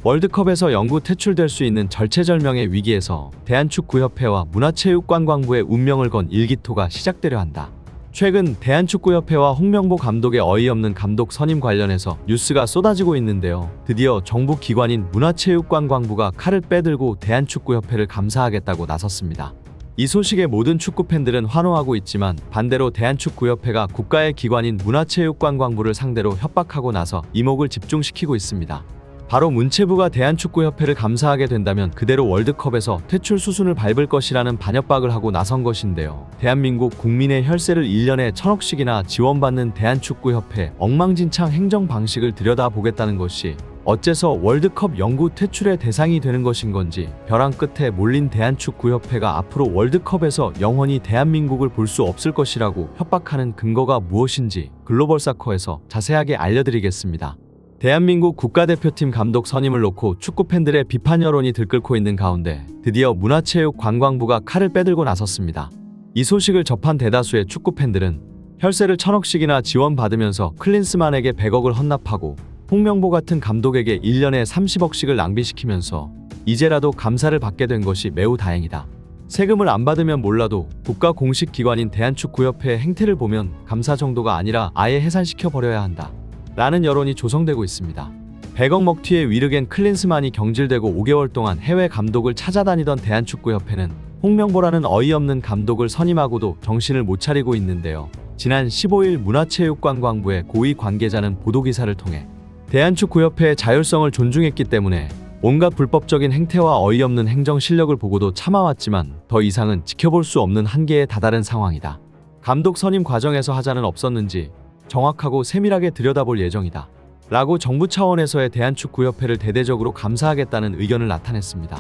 월드컵에서 영구 퇴출될 수 있는 절체절명의 위기에서 대한축구협회와 문화체육관광부의 운명을 건 일기토가 시작되려 한다. 최근 대한축구협회와 홍명보 감독의 어이없는 감독 선임 관련해서 뉴스가 쏟아지고 있는데요. 드디어 정부 기관인 문화체육관광부가 칼을 빼들고 대한축구협회를 감사하겠다고 나섰습니다. 이 소식에 모든 축구팬들은 환호하고 있지만 반대로 대한축구협회가 국가의 기관인 문화체육관광부를 상대로 협박하고 나서 이목을 집중시키고 있습니다. 바로 문체부가 대한축구협회를 감사하게 된다면 그대로 월드컵에서 퇴출 수순을 밟을 것이라는 반협박을 하고 나선 것인데요. 대한민국 국민의 혈세를 1년에 1000억씩이나 지원받는 대한축구협회 엉망진창 행정 방식을 들여다보겠다는 것이 어째서 월드컵 영구 퇴출의 대상이 되는 것인 건지, 벼랑 끝에 몰린 대한축구협회가 앞으로 월드컵에서 영원히 대한민국을 볼 수 없을 것이라고 협박하는 근거가 무엇인지 글로벌사커에서 자세하게 알려드리겠습니다. 대한민국 국가대표팀 감독 선임을 놓고 축구팬들의 비판 여론이 들끓고 있는 가운데 드디어 문화체육관광부가 칼을 빼들고 나섰습니다. 이 소식을 접한 대다수의 축구팬들은 혈세를 1000억씩이나 지원받으면서 클린스만에게 100억을 헌납하고 홍명보 같은 감독에게 1년에 30억씩을 낭비시키면서 이제라도 감사를 받게 된 것이 매우 다행이다. 세금을 안 받으면 몰라도 국가 공식 기관인 대한축구협회의 행태를 보면 감사 정도가 아니라 아예 해산시켜버려야 한다. 라는 여론이 조성되고 있습니다. 100억 먹튀에 위르겐 클린스만이 경질되고 5개월 동안 해외 감독을 찾아다니던 대한축구협회는 홍명보라는 어이없는 감독을 선임하고도 정신을 못 차리고 있는데요. 지난 15일 문화체육관광부의 고위 관계자는 보도기사를 통해 대한축구협회의 자율성을 존중했기 때문에 온갖 불법적인 행태와 어이없는 행정 실력을 보고도 참아왔지만 더 이상은 지켜볼 수 없는 한계에 다다른 상황이다. 감독 선임 과정에서 하자는 없었는지 정확하고 세밀하게 들여다볼 예정이다. 라고 정부 차원에서의 대한축구협회를 대대적으로 감사하겠다는 의견을 나타냈습니다.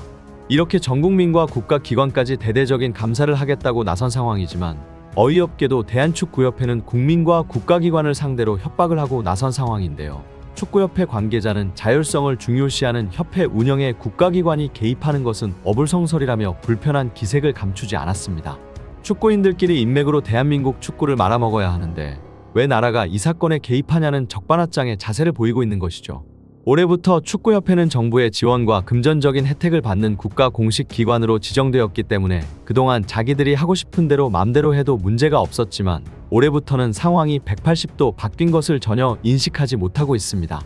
이렇게 전 국민과 국가기관까지 대대적인 감사를 하겠다고 나선 상황이지만 어이없게도 대한축구협회는 국민과 국가기관을 상대로 협박을 하고 나선 상황인데요. 축구협회 관계자는 자율성을 중요시하는 협회 운영에 국가기관이 개입하는 것은 어불성설이라며 불편한 기색을 감추지 않았습니다. 축구인들끼리 인맥으로 대한민국 축구를 말아먹어야 하는데 왜 나라가 이 사건에 개입하냐는 적반하장의 자세를 보이고 있는 것이죠. 올해부터 축구협회는 정부의 지원과 금전적인 혜택을 받는 국가 공식 기관으로 지정되었기 때문에 그동안 자기들이 하고 싶은 대로 맘대로 해도 문제가 없었지만 올해부터는 상황이 180도 바뀐 것을 전혀 인식하지 못하고 있습니다.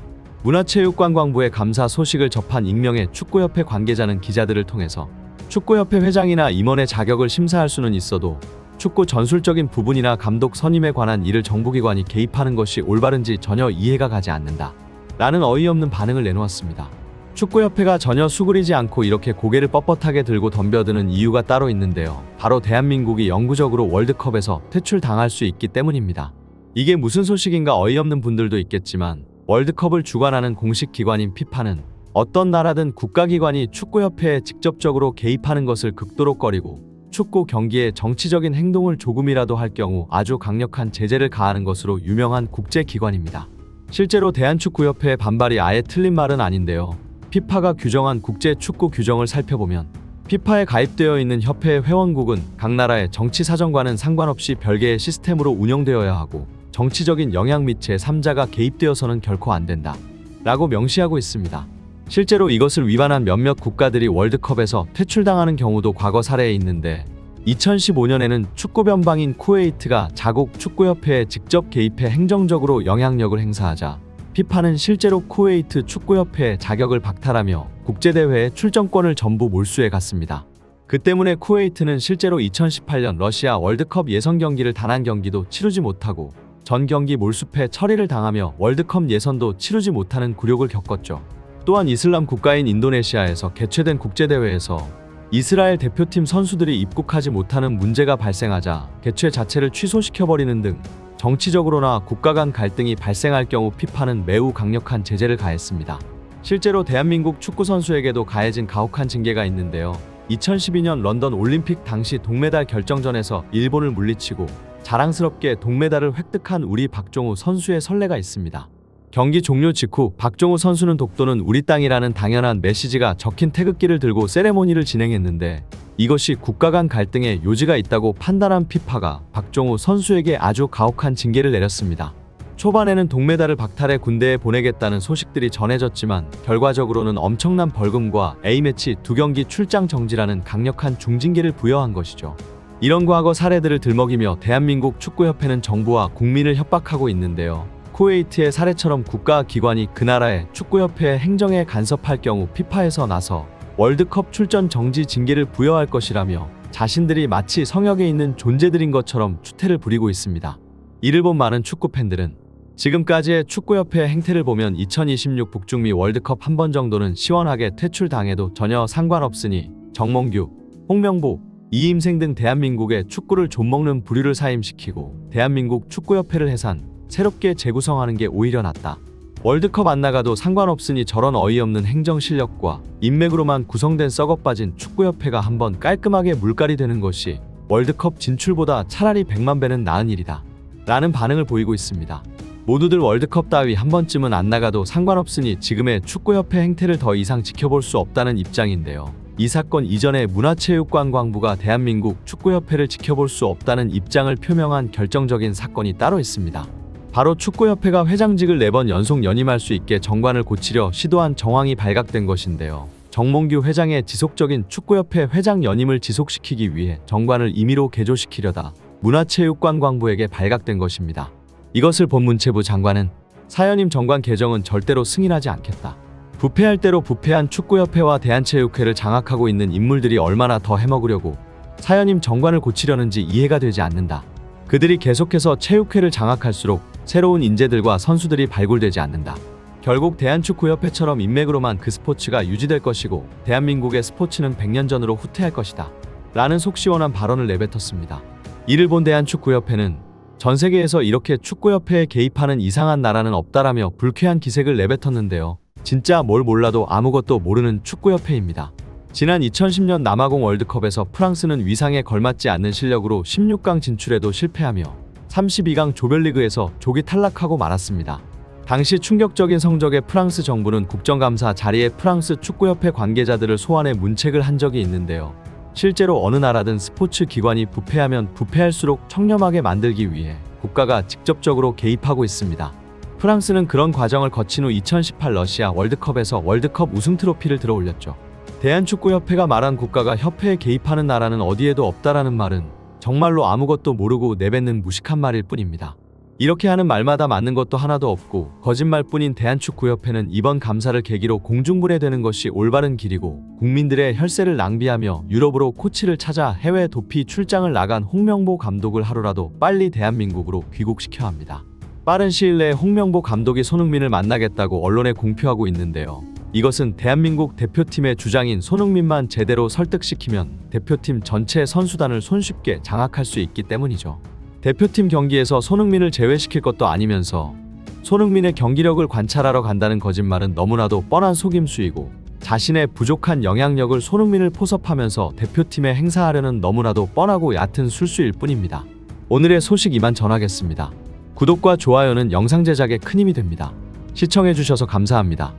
문화체육관광부의 감사 소식을 접한 익명의 축구협회 관계자는 기자들을 통해서 축구협회 회장이나 임원의 자격을 심사할 수는 있어도 축구 전술적인 부분이나 감독 선임에 관한 일을 정부기관이 개입하는 것이 올바른지 전혀 이해가 가지 않는다. 라는 어이없는 반응을 내놓았습니다. 축구협회가 전혀 수그리지 않고 이렇게 고개를 뻣뻣하게 들고 덤벼드는 이유가 따로 있는데요. 바로 대한민국이 영구적으로 월드컵에서 퇴출당할 수 있기 때문입니다. 이게 무슨 소식인가 어이없는 분들도 있겠지만 월드컵을 주관하는 공식 기관인 피파는 어떤 나라든 국가기관이 축구협회에 직접적으로 개입하는 것을 극도로 꺼리고 축구 경기에 정치적인 행동을 조금이라도 할 경우 아주 강력한 제재를 가하는 것으로 유명한 국제기관입니다. 실제로 대한축구협회의 반발이 아예 틀린 말은 아닌데요. 피파가 규정한 국제축구 규정을 살펴보면 피파에 가입되어 있는 협회의 회원국은 각 나라의 정치 사정과는 상관없이 별개의 시스템으로 운영되어야 하고 정치적인 영향 및 제3자가 개입되어서는 결코 안 된다. 라고 명시하고 있습니다. 실제로 이것을 위반한 몇몇 국가들이 월드컵에서 퇴출당하는 경우도 과거 사례에 있는데 2015년에는 축구 변방인 쿠웨이트가 자국 축구협회에 직접 개입해 행정적으로 영향력을 행사하자 피파는 실제로 쿠웨이트 축구협회의 자격을 박탈하며 국제대회에 출전권을 전부 몰수해 갔습니다. 그 때문에 쿠웨이트는 실제로 2018년 러시아 월드컵 예선 경기를 단 한 경기도 치르지 못하고 전 경기 몰수패 처리를 당하며 월드컵 예선도 치르지 못하는 굴욕을 겪었죠. 또한 이슬람 국가인 인도네시아에서 개최된 국제대회에서 이스라엘 대표팀 선수들이 입국하지 못하는 문제가 발생하자 개최 자체를 취소시켜버리는 등 정치적으로나 국가 간 갈등이 발생할 경우 피파는 매우 강력한 제재를 가했습니다. 실제로 대한민국 축구 선수에게도 가해진 가혹한 징계가 있는데요. 2012년 런던 올림픽 당시 동메달 결정전에서 일본을 물리치고 자랑스럽게 동메달을 획득한 우리 박종우 선수의 선례가 있습니다. 경기 종료 직후 박종우 선수는 독도는 우리 땅이라는 당연한 메시지가 적힌 태극기를 들고 세레모니를 진행했는데 이것이 국가 간 갈등에 요지가 있다고 판단한 피파가 박종우 선수에게 아주 가혹한 징계를 내렸습니다. 초반에는 동메달을 박탈해 군대에 보내겠다는 소식들이 전해졌지만 결과적으로는 엄청난 벌금과 A매치 2경기 출장 정지라는 강력한 중징계를 부여한 것이죠. 이런 과거 사례들을 들먹이며 대한민국 축구협회는 정부와 국민을 협박하고 있는데요. 쿠웨이트의 사례처럼 국가기관이 그 나라의 축구협회의 행정에 간섭할 경우 피파에서 나서 월드컵 출전 정지 징계를 부여할 것이라며 자신들이 마치 성역에 있는 존재들인 것처럼 추태를 부리고 있습니다. 이를 본 많은 축구팬들은 지금까지의 축구협회의 행태를 보면 2026 북중미 월드컵 한 번 정도는 시원하게 퇴출당해도 전혀 상관없으니 정몽규, 홍명보, 이임생 등 대한민국의 축구를 좀먹는 부류를 사임시키고 대한민국 축구협회를 해산, 새롭게 재구성하는 게 오히려 낫다. 월드컵 안 나가도 상관없으니 저런 어이없는 행정 실력과 인맥으로만 구성된 썩어빠진 축구협회가 한번 깔끔하게 물갈이 되는 것이 월드컵 진출보다 차라리 100만 배는 나은 일이다. 라는 반응을 보이고 있습니다. 모두들 월드컵 따위 한 번쯤은 안 나가도 상관없으니 지금의 축구협회 행태를 더 이상 지켜볼 수 없다는 입장인데요. 이 사건 이전에 문화체육관광부가 대한민국 축구협회를 지켜볼 수 없다는 입장을 표명한 결정적인 사건이 따로 있습니다. 바로 축구협회가 회장직을 4번 연속 연임할 수 있게 정관을 고치려 시도한 정황이 발각된 것인데요. 정몽규 회장의 지속적인 축구협회 회장 연임을 지속시키기 위해 정관을 임의로 개조시키려다 문화체육관광부에게 발각된 것입니다. 이것을 본 문체부 장관은 사연임 정관 개정은 절대로 승인하지 않겠다. 부패할 대로 부패한 축구협회와 대한체육회를 장악하고 있는 인물들이 얼마나 더 해먹으려고 사연임 정관을 고치려는지 이해가 되지 않는다. 그들이 계속해서 체육회를 장악할수록 새로운 인재들과 선수들이 발굴되지 않는다. 결국 대한축구협회처럼 인맥으로만 그 스포츠가 유지될 것이고 대한민국의 스포츠는 100년 전으로 후퇴할 것이다. 라는 속 시원한 발언을 내뱉었습니다. 이를 본 대한축구협회는 전 세계에서 이렇게 축구협회에 개입하는 이상한 나라는 없다라며 불쾌한 기색을 내뱉었는데요. 진짜 뭘 몰라도 아무것도 모르는 축구협회입니다. 지난 2010년 남아공 월드컵에서 프랑스는 위상에 걸맞지 않는 실력으로 16강 진출에도 실패하며 32강 조별리그에서 조기 탈락하고 말았습니다. 당시 충격적인 성적의 프랑스 정부는 국정감사 자리에 프랑스 축구협회 관계자들을 소환해 문책을 한 적이 있는데요. 실제로 어느 나라든 스포츠 기관이 부패하면 부패할수록 청렴하게 만들기 위해 국가가 직접적으로 개입하고 있습니다. 프랑스는 그런 과정을 거친 후 2018 러시아 월드컵에서 월드컵 우승 트로피를 들어올렸죠. 대한축구협회가 말한 국가가 협회에 개입하는 나라는 어디에도 없다라는 말은 정말로 아무것도 모르고 내뱉는 무식한 말일 뿐입니다. 이렇게 하는 말마다 맞는 것도 하나도 없고 거짓말뿐인 대한축구협회는 이번 감사를 계기로 공중분해되는 것이 올바른 길이고 국민들의 혈세를 낭비하며 유럽으로 코치를 찾아 해외 도피 출장을 나간 홍명보 감독을 하루라도 빨리 대한민국으로 귀국시켜야 합니다. 빠른 시일 내에 홍명보 감독이 손흥민을 만나겠다고 언론에 공표하고 있는데요. 이것은 대한민국 대표팀의 주장인 손흥민만 제대로 설득시키면 대표팀 전체 선수단을 손쉽게 장악할 수 있기 때문이죠. 대표팀 경기에서 손흥민을 제외시킬 것도 아니면서 손흥민의 경기력을 관찰하러 간다는 거짓말은 너무나도 뻔한 속임수이고 자신의 부족한 영향력을 손흥민을 포섭하면서 대표팀에 행사하려는 너무나도 뻔하고 얕은 술수일 뿐입니다. 오늘의 소식 이만 전하겠습니다. 구독과 좋아요는 영상 제작에 큰 힘이 됩니다. 시청해주셔서 감사합니다.